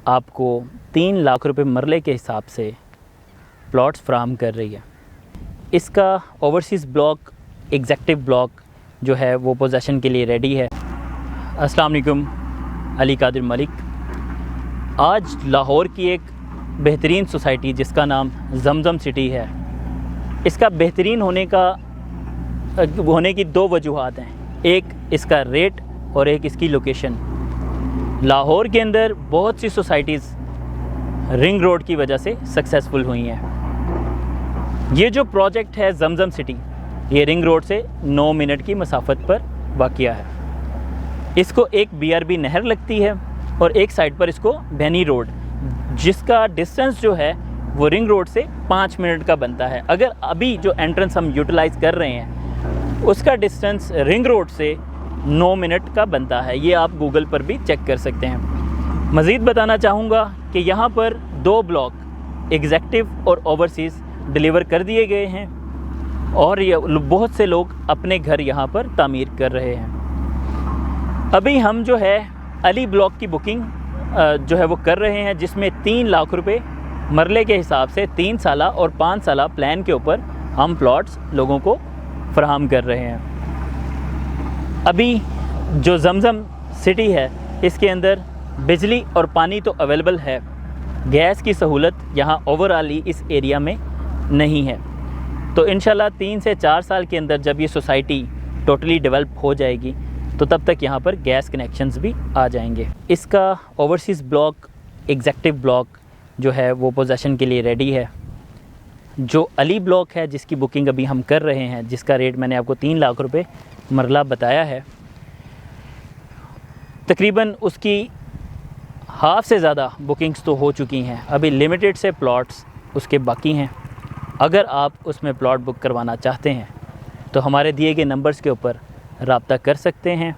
आपको 3 लाख रुपए मरले के हिसाब से प्लॉट्स फ्राहम कर रही है। इसका ओवरसीज़ ब्लॉक एग्जेक्टिव ब्लॉक जो है वो पोजेसन के लिए रेडी है। अस्सलाम वालेकुम, अली कादिर मलिक। आज लाहौर की एक बेहतरीन सोसाइटी जिसका नाम जमजम सिटी है, इसका बेहतरीन होने की 2 वजूहात हैं। एक इसका रेट और एक इसकी लोकेशन। लाहौर के अंदर बहुत सी सोसाइटीज़ रिंग रोड की वजह से सक्सेसफुल हुई हैं। ये जो प्रोजेक्ट है जमजम सिटी, ये रिंग रोड से 9 मिनट की मसाफत पर वाक़िया है। इसको एक BRB नहर लगती है और एक साइड पर इसको भैनी रोड, जिसका डिस्टेंस जो है वो रिंग रोड से 5 मिनट का बनता है। अगर अभी जो एंट्रेंस हम यूटिलाइज़ कर रहे हैं उसका डिस्टेंस रिंग रोड से 9 मिनट का बनता है। ये आप गूगल पर भी चेक कर सकते हैं। मज़ीद बताना चाहूँगा कि यहाँ पर 2 ब्लॉक एग्जेक्टिव और ओवरसीज़ डिलीवर कर दिए गए हैं और ये बहुत से लोग अपने घर यहाँ पर तामीर कर रहे हैं। अभी हम जो है अली ब्लॉक की बुकिंग जो है वो कर रहे हैं, जिसमें 3 लाख रुपए मरले के हिसाब से 3 साला और 5 साला प्लान के ऊपर हम प्लॉट्स लोगों को फराहम कर रहे हैं। अभी जो जमजम सिटी है इसके अंदर बिजली और पानी तो अवेलेबल है, गैस की सहूलत यहाँ ओवरऑल ही इस एरिया में नहीं है। तो इंशाल्लाह 3 से 4 साल के अंदर जब ये सोसाइटी टोटली डेवलप हो जाएगी तो तब तक यहाँ पर गैस कनेक्शंस भी आ जाएंगे। इसका ओवरसीज़ ब्लॉक एग्जेक्टिव ब्लॉक जो है वो पोजेसन के लिए रेडी है। जो अली ब्लॉक है जिसकी बुकिंग अभी हम कर रहे हैं, जिसका रेट मैंने आपको 3 लाख रुपए मरला बताया है, तकरीबन उसकी हाफ़ से ज़्यादा बुकिंग्स तो हो चुकी हैं। अभी लिमिटेड से प्लॉट्स उसके बाकी हैं। अगर आप उसमें प्लॉट बुक करवाना चाहते हैं तो हमारे दिए गए नंबर्स के ऊपर रब्ता कर सकते हैं।